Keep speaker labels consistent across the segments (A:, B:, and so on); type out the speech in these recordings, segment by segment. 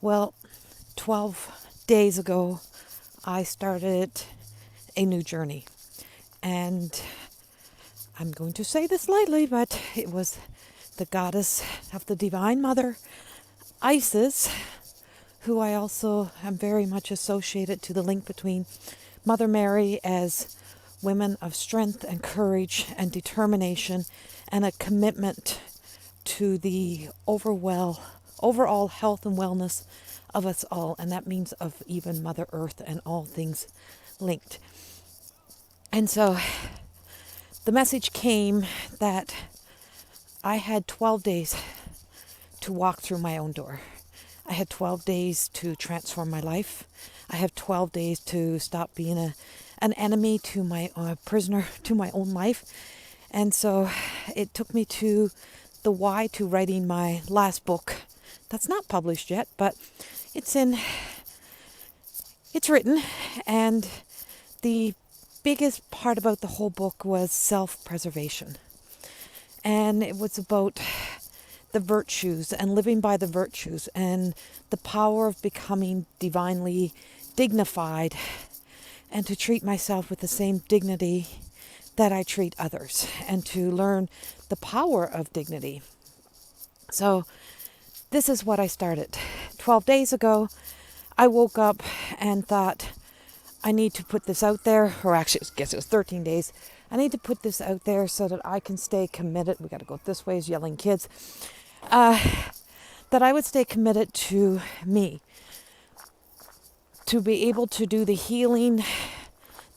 A: Well, 12 days ago, I started a new journey. And I'm going to say this lightly, but it was the goddess of the Divine Mother, Isis, who I also am very much associated to the link between Mother Mary as women of strength and courage and determination and a commitment to the overall health and wellness of us all. And that means of even Mother Earth and all things linked. And so the message came that I had 12 days to walk through my own door. I had 12 days to transform my life. I have 12 days to stop being an enemy to my prisoner to my own life. And so it took me to the why to writing my last book. That's not published yet, but it's written. And the biggest part about the whole book was self-preservation. And it was about the virtues and living by the virtues and the power of becoming divinely dignified and to treat myself with the same dignity that I treat others and to learn the power of dignity. So this is what I started. 12 days ago, I woke up and thought, I need to put this out there, or actually, I guess it was 13 days. I need to put this out there so that I can stay committed. We got to go this way as yelling kids. That I would stay committed to me, to be able to do the healing.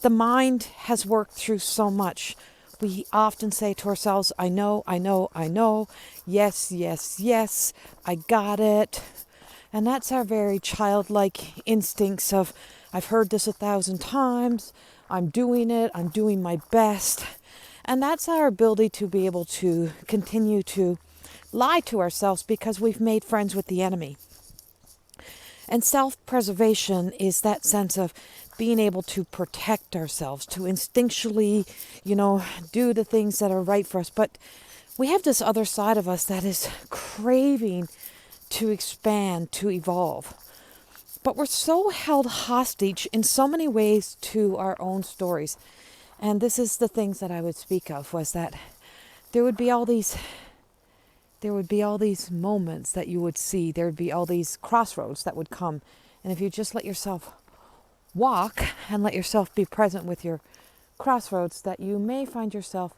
A: The mind has worked through so much. We often say to ourselves, I know. Yes, yes, yes, I got it. And that's our very childlike instincts of, I've heard this 1,000 times, I'm doing it, I'm doing my best. And that's our ability to be able to continue to lie to ourselves because we've made friends with the enemy. And self-preservation is that sense of being able to protect ourselves, to instinctually, do the things that are right for us. But we have this other side of us that is craving to expand, to evolve. But we're so held hostage in so many ways to our own stories. And this is the things that I would speak of, was that there would be all these moments that you would see. There would be all these crossroads that would come. And if you just let yourself walk and let yourself be present with your crossroads, that you may find yourself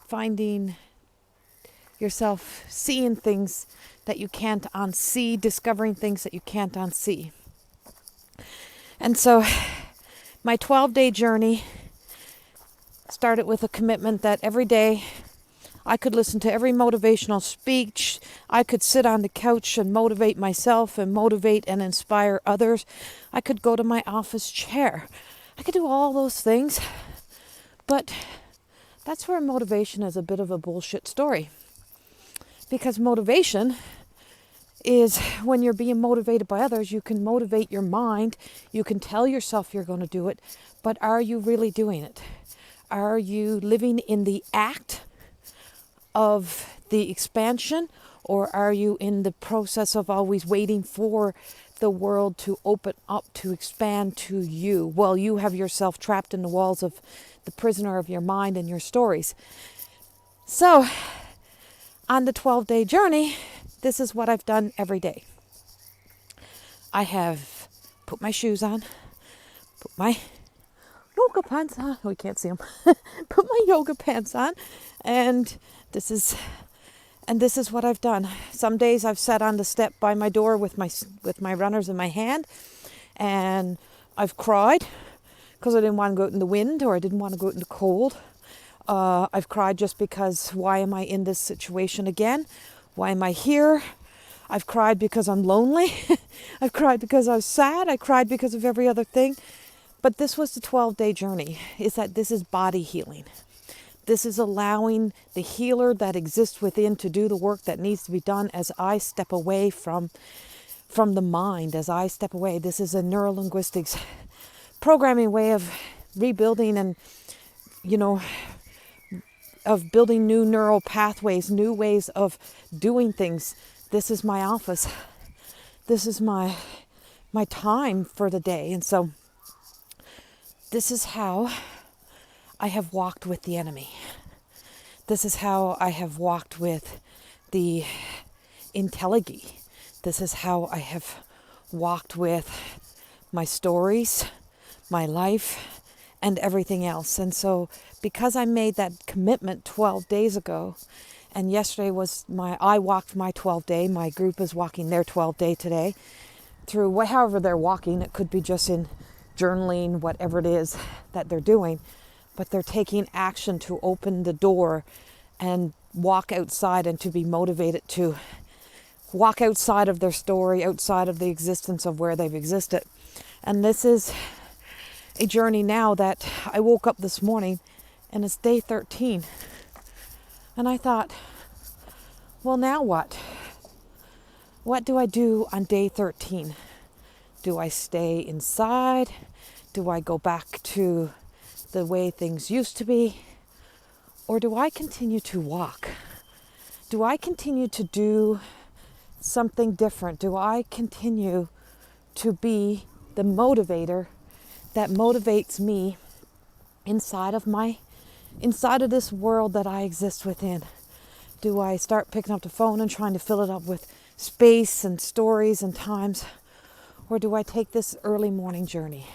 A: finding yourself seeing things that you can't unsee, discovering things that you can't unsee. And so my 12-day journey started with a commitment that every day I could listen to every motivational speech. I could sit on the couch and motivate myself and motivate and inspire others. I could go to my office chair. I could do all those things. But that's where motivation is a bit of a bullshit story. Because motivation is when you're being motivated by others, you can motivate your mind. You can tell yourself you're going to do it. But are you really doing it? Are you living in the act of the expansion, or are you in the process of always waiting for the world to open up, to expand to you, while you have yourself trapped in the walls of the prisoner of your mind and your stories? So, on the 12-day journey, this is what I've done every day. I have put my shoes on, put my yoga pants on. We can't see them. Put my yoga pants on, and this is what I've done. Some days I've sat on the step by my door with my runners in my hand, and I've cried because I didn't want to go out in the wind, or I didn't want to go out in the cold. I've cried just because, why am I in this situation again? Why am I here? I've cried because I'm lonely. I've cried because I was sad. I cried because of every other thing. But this was the 12-day journey, is that this is body healing. This is allowing the healer that exists within to do the work that needs to be done as I step away from the mind, as I step away. This is a neurolinguistics programming way of rebuilding and, of building new neural pathways, new ways of doing things. This is my office. this is my time for the day. And so this is how I have walked with the enemy. This is how I have walked with the intelligee. This is how I have walked with my stories, my life, and everything else. And so because I made that commitment 12 days ago, and yesterday was I walked my 12 day, my group is walking their 12 day today, through however they're walking. It could be just in journaling, whatever it is that they're doing, but they're taking action to open the door and walk outside and to be motivated to walk outside of their story, outside of the existence of where they've existed. And this is a journey now that I woke up this morning and it's day 13. And I thought, well, now what? What do I do on day 13? Do I stay inside? Do I go back to the way things used to be? Or do I continue to walk? Do I continue to do something different? Do I continue to be the motivator that motivates me inside of this world that I exist within? Do I start picking up the phone and trying to fill it up with space and stories and times? Or do I take this early morning journey?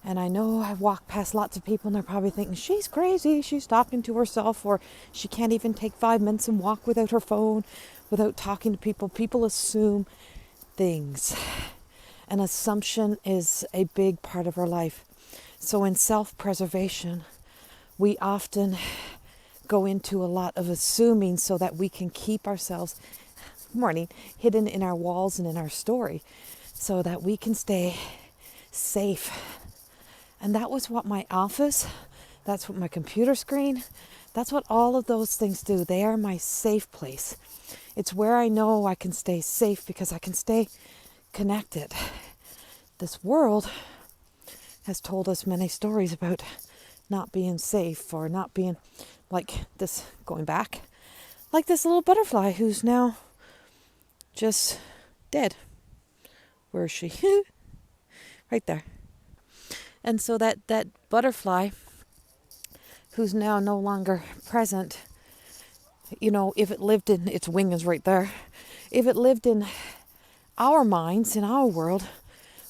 A: And I know I walk past lots of people and they're probably thinking, she's crazy, she's talking to herself, or she can't even take 5 minutes and walk without her phone, without talking to people. People assume things. And assumption is a big part of our life. So in self-preservation, we often go into a lot of assuming so that we can keep ourselves, hidden in our walls and in our story, so that we can stay safe. And that was what my office, that's what my computer screen, that's what all of those things do. They are my safe place. It's where I know I can stay safe because I can stay connected. This world has told us many stories about not being safe, or not being like this, going back, like this little butterfly who's now just dead. Where is she? Right there. And so that butterfly who's now no longer present, if it lived in, its wing is right there. If it lived in our minds, in our world,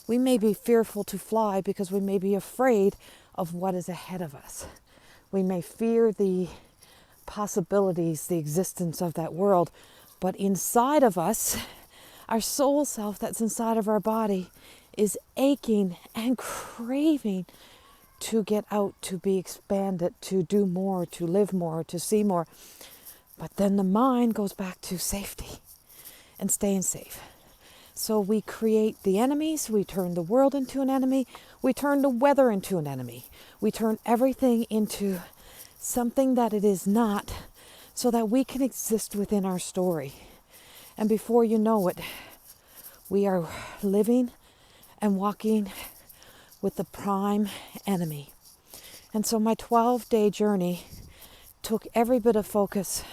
A: we may be fearful to fly because we may be afraid of what is ahead of us. We may fear the possibilities, the existence of that world. But inside of us, our soul self that's inside of our body is aching and craving to get out, to be expanded, to do more, to live more, to see more. But then the mind goes back to safety and staying safe. So we create the enemies, we turn the world into an enemy, we turn the weather into an enemy. We turn everything into something that it is not, so that we can exist within our story. And before you know it, we are living and walking with the prime enemy. And so my 12-day journey took every bit of focus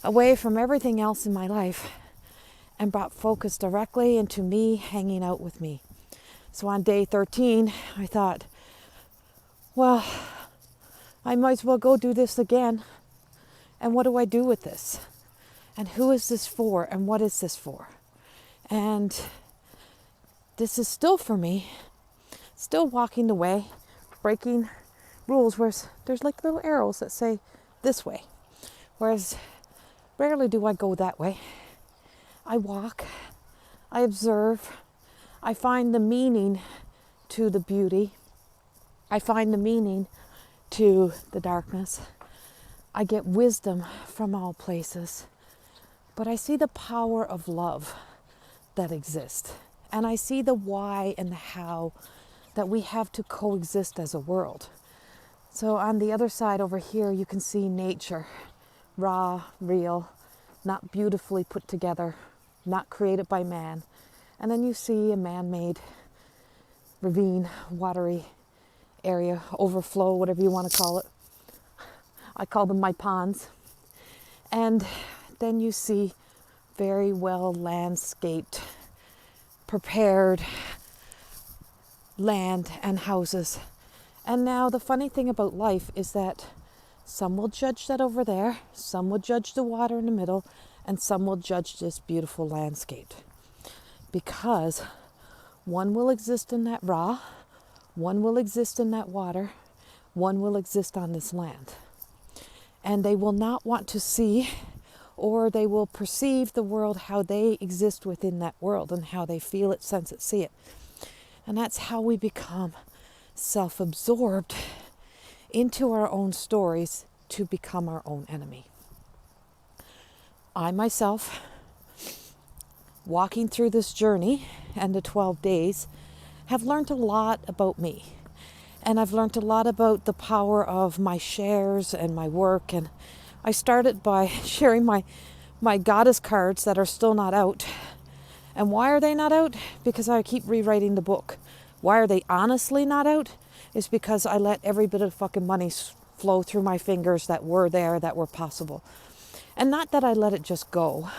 A: away from everything else in my life and brought focus directly into me hanging out with me. So on day 13, I thought, well, I might as well go do this again. And what do I do with this? And who is this for? And what is this for? And this is still for me, still walking the way, breaking rules, whereas there's like little arrows that say this way. Whereas rarely do I go that way. I walk, I observe, I find the meaning to the beauty. I find the meaning to the darkness. I get wisdom from all places. But I see the power of love that exists. And I see the why and the how that we have to coexist as a world. So on the other side over here, you can see nature, raw, real, not beautifully put together, not created by man. And then you see a man-made ravine, watery area, overflow, whatever you want to call it. I call them my ponds. And then you see very well landscaped prepared land and houses. And now the funny thing about life is that some will judge that over there, some will judge the water in the middle, and some will judge this beautiful landscape. Because one will exist in that raw, one will exist in that water, one will exist on this land. And they will not want to see, or they will perceive the world how they exist within that world and how they feel it, sense it, see it. And that's how we become self-absorbed into our own stories to become our own enemy. I myself, walking through this journey and the 12 days, have learned a lot about me. And I've learned a lot about the power of my shares and my work. And I started by sharing my goddess cards that are still not out. And why are they not out? Because I keep rewriting the book. Why are they honestly not out? Is because I let every bit of fucking money flow through my fingers that were there, that were possible. And not that I let it just go.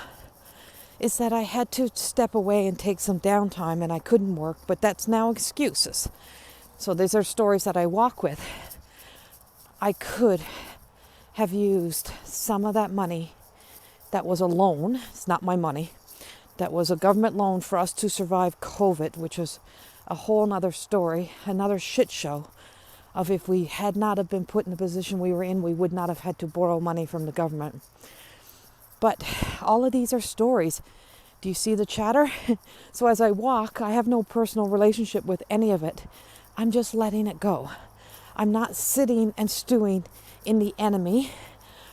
A: It's that I had to step away and take some downtime and I couldn't work, but that's now excuses. So these are stories that I walk with. I could have used some of that money that was a loan, it's not my money, that was a government loan for us to survive COVID, which was a whole nother story, another shit show of if we had not have been put in the position we were in, we would not have had to borrow money from the government. But all of these are stories. Do you see the chatter? So as I walk, I have no personal relationship with any of it. I'm just letting it go. I'm not sitting and stewing in the enemy.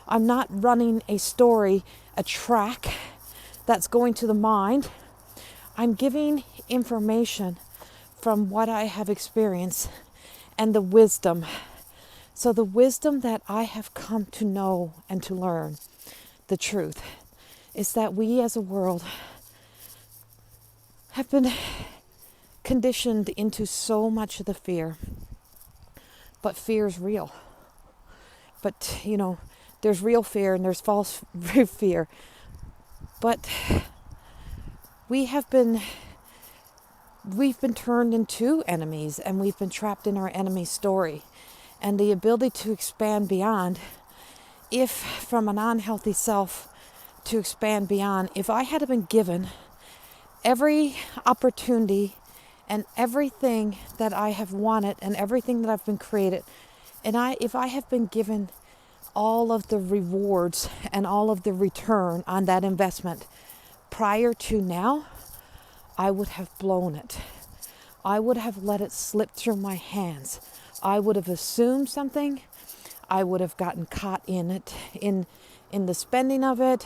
A: I'm not running a story, a track that's going to the mind. I'm giving information from what I have experienced and the wisdom. So the wisdom that I have come to know and to learn, the truth, is that we as a world have been conditioned into so much of the fear. But fear is real. But, there's real fear and there's false fear. But we've been turned into enemies and we've been trapped in our enemy story. And the ability to expand beyond, if from an unhealthy self to expand beyond, if I had been given every opportunity and everything that I have wanted and everything that I've been created, and if I have been given all of the rewards and all of the return on that investment prior to now, I would have blown it. I would have let it slip through my hands. I would have assumed something. I would have gotten caught in it, in the spending of it.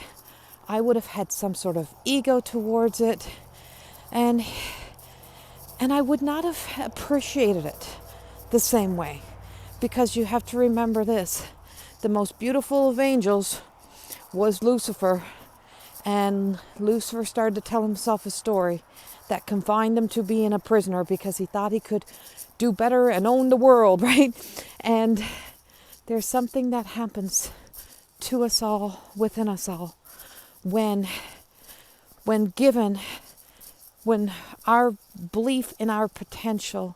A: I would have had some sort of ego towards it. And I would not have appreciated it the same way. Because you have to remember this. The most beautiful of angels was Lucifer. And Lucifer started to tell himself a story that confined him to being a prisoner because he thought he could do better and own the world, right? And there's something that happens to us all, within us all, when our belief in our potential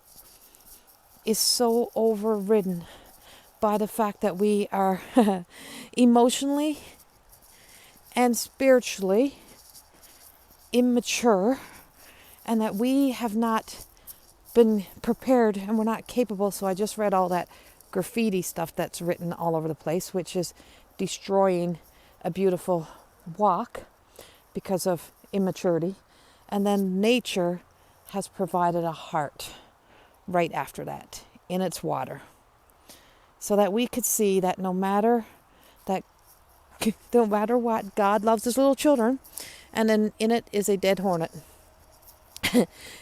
A: is so overridden by the fact that we are emotionally and spiritually immature, and that we have not been prepared and we're not capable. So I just read all that graffiti stuff that's written all over the place, which is destroying a beautiful walk because of immaturity. And then nature has provided a heart right after that in its water, so that we could see that no matter what, God loves his little children, and then in it is a dead hornet.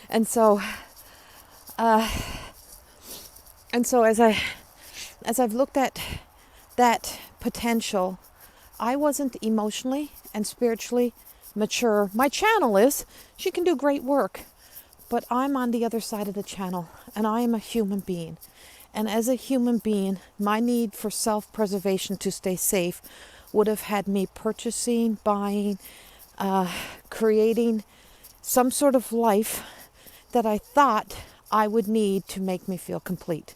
A: and so as I've looked at that potential, I wasn't emotionally and spiritually mature. My channel is, she can do great work, but I'm on the other side of the channel, and I am a human being. And as a human being, my need for self-preservation to stay safe would have had me purchasing, buying, creating some sort of life that I thought I would need to make me feel complete.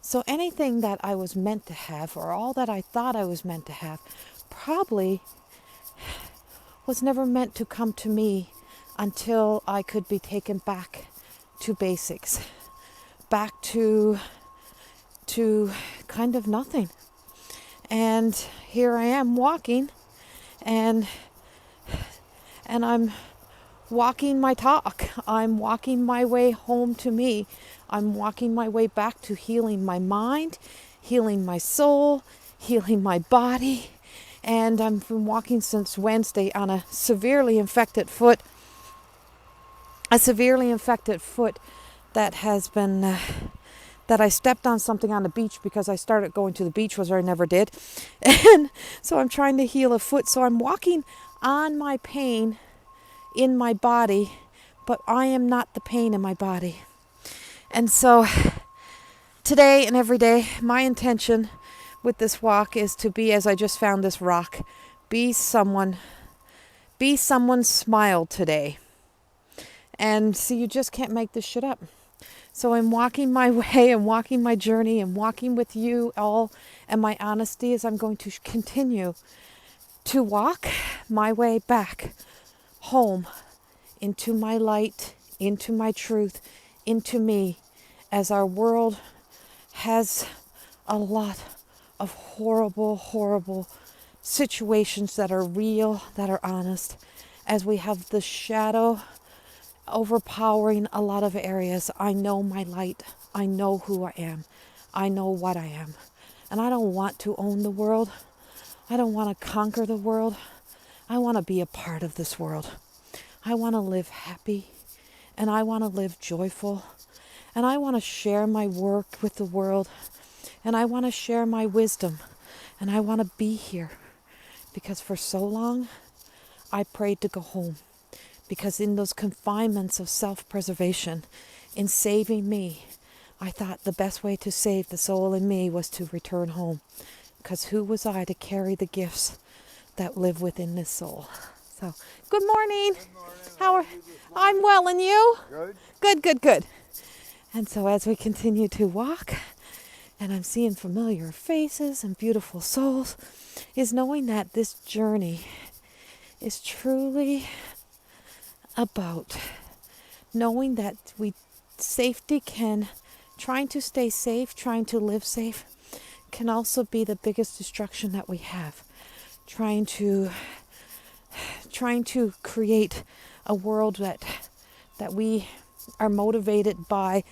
A: So anything that I was meant to have, or all that I thought I was meant to have, probably was never meant to come to me until I could be taken back to basics, back to kind of nothing. And here I am walking, and I'm walking my talk. I'm walking my way home to me. I'm walking my way back to healing my mind, healing my soul, healing my body. And I've been walking since Wednesday on a severely infected foot. That has been, that I stepped on something on the beach because I started going to the beach, which I never did. And so I'm trying to heal a foot. So I'm walking on my pain in my body, but I am not the pain in my body. And so today and every day, my intention with this walk is to be, as I just found this rock, be someone's smile today. And so you just can't make this shit up. So I'm walking my way and walking my journey and walking with you all, and my honesty is I'm going to continue to walk my way back home into my light, into my truth, into me, as our world has a lot of horrible situations that are real, that are honest, as we have the shadow overpowering a lot of areas. I know my light. I know who I am. I know what I am. And I don't want to own the world. I don't want to conquer the world. I want to be a part of this world. I want to live happy, and I want to live joyful, and I want to share my work with the world, and I want to share my wisdom, and I want to be here, because for so long I prayed to go home, because in those confinements of self-preservation, in saving me, I thought the best way to save the soul in me was to return home, because who was I to carry the gifts that live within this soul? So, good morning.
B: Good morning.
A: How are
B: you this morning?
A: I'm well, and you?
B: Good.
A: Good. And so as we continue to walk, and I'm seeing familiar faces and beautiful souls, is knowing that this journey is truly about knowing that trying to stay safe, trying to live safe, can also be the biggest destruction that we have. Trying to create a world that we are motivated by.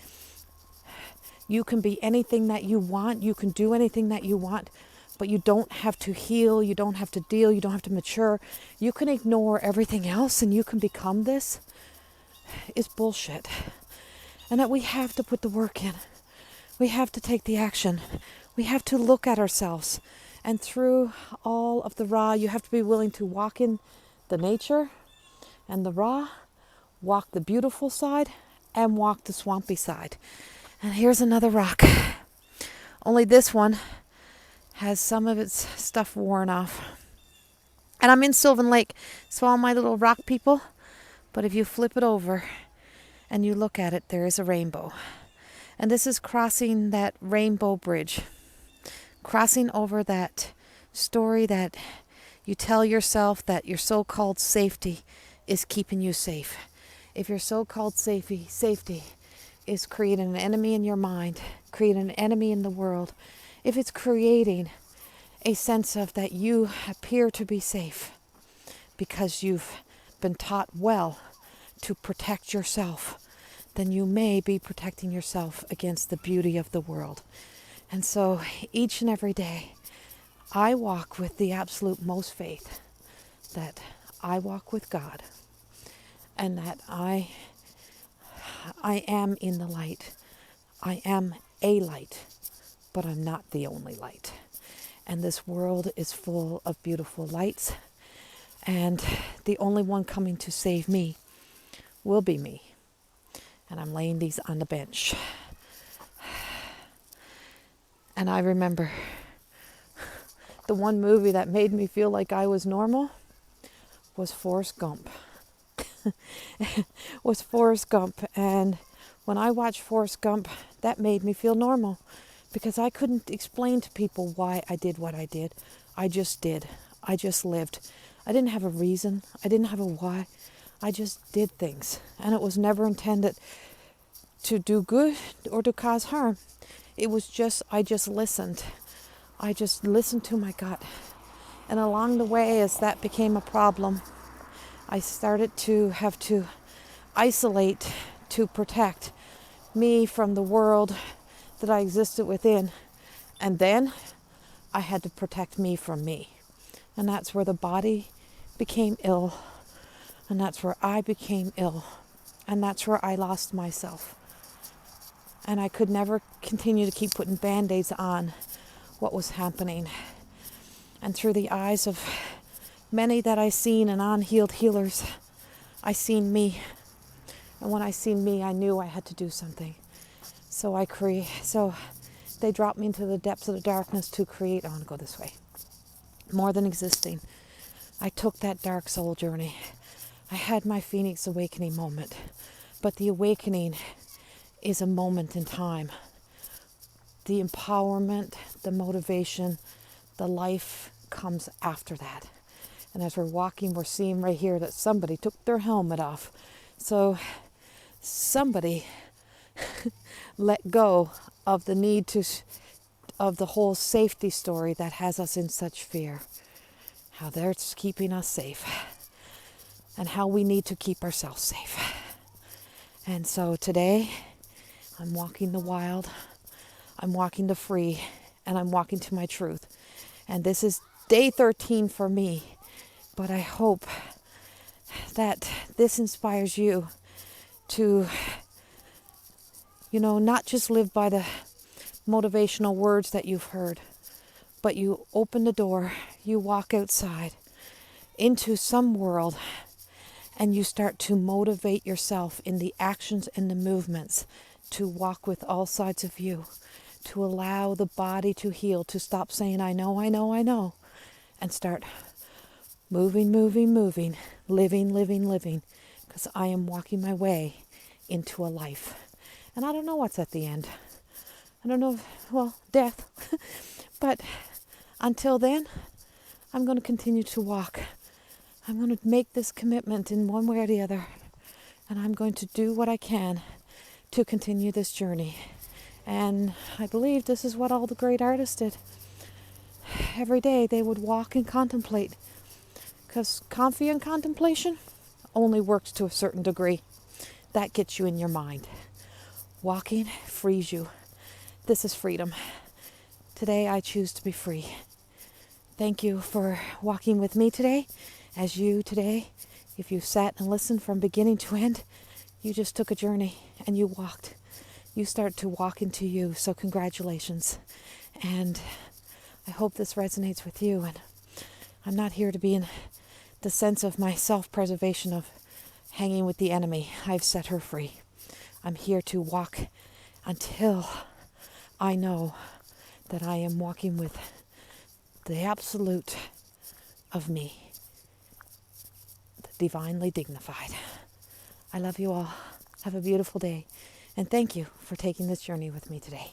A: You can be anything that you want, you can do anything that you want, but you don't have to heal, you don't have to deal, you don't have to mature. You can ignore everything else and you can become this, is bullshit. And that we have to put the work in. We have to take the action. We have to look at ourselves. And through all of the raw, you have to be willing to walk in the nature and the raw, walk the beautiful side, and walk the swampy side. And here's another rock. Only this one has some of its stuff worn off. And I'm in Sylvan Lake, so all my little rock people, but if you flip it over and you look at it, there is a rainbow. And this is crossing that rainbow bridge. Crossing over that story that you tell yourself that your so-called safety is keeping you safe. If your so-called safety is creating an enemy in your mind, creating an enemy in the world, if it's creating a sense of that you appear to be safe because you've been taught well to protect yourself, then you may be protecting yourself against the beauty of the world. And so each and every day, I walk with the absolute most faith that I walk with God and that I am in the light. I am a light, but I'm not the only light. And this world is full of beautiful lights, and the only one coming to save me will be me. And I'm laying these on the bench. And I remember the one movie that made me feel like I was normal was Forrest Gump. was Forrest Gump. And when I watched Forrest Gump, that made me feel normal because I couldn't explain to people why I did what I did. I just did. I just lived. I didn't have a reason. I didn't have a why. I just did things. And it was never intended to do good or to cause harm. It was just, I just listened. I just listened to my gut. And along the way, as that became a problem, I started to have to isolate to protect me from the world that I existed within. And then I had to protect me from me. And that's where the body became ill. And that's where I became ill. And that's where I lost myself. And I could never continue to keep putting band-aids on what was happening. And through the eyes of many that I seen and unhealed healers, I seen me. And when I seen me, I knew I had to do something. So they dropped me into the depths of the darkness to create. I want to go this way. More than existing. I took that dark soul journey. I had my Phoenix awakening moment. But the awakening is a moment in time. The empowerment, the motivation, the life comes after that. And as we're walking, we're seeing right here that somebody took their helmet off. So somebody let go of the need of the whole safety story that has us in such fear. How they're keeping us safe. And how we need to keep ourselves safe. And so today, I'm walking the wild. I'm walking the free. And I'm walking to my truth. And this is day 13 for me. But I hope that this inspires you to, not just live by the motivational words that you've heard, but you open the door, you walk outside into some world, and you start to motivate yourself in the actions and the movements to walk with all sides of you, to allow the body to heal, to stop saying, I know, and start moving, living, because I am walking my way into a life. And I don't know what's at the end. I don't know, death. But until then, I'm going to continue to walk. I'm going to make this commitment in one way or the other. And I'm going to do what I can to continue this journey. And I believe this is what all the great artists did. Every day they would walk and contemplate. Because comfy and contemplation only works to a certain degree. That gets you in your mind. Walking frees you. This is freedom. Today I choose to be free. Thank you for walking with me today. As you today, if you sat and listened from beginning to end, you just took a journey and you walked. You start to walk into you. So congratulations. And I hope this resonates with you. And I'm not here to be in the sense of my self-preservation of hanging with the enemy. I've set her free. I'm here to walk until I know that I am walking with the absolute of me, the divinely dignified. I love you all. Have a beautiful day. And thank you for taking this journey with me today.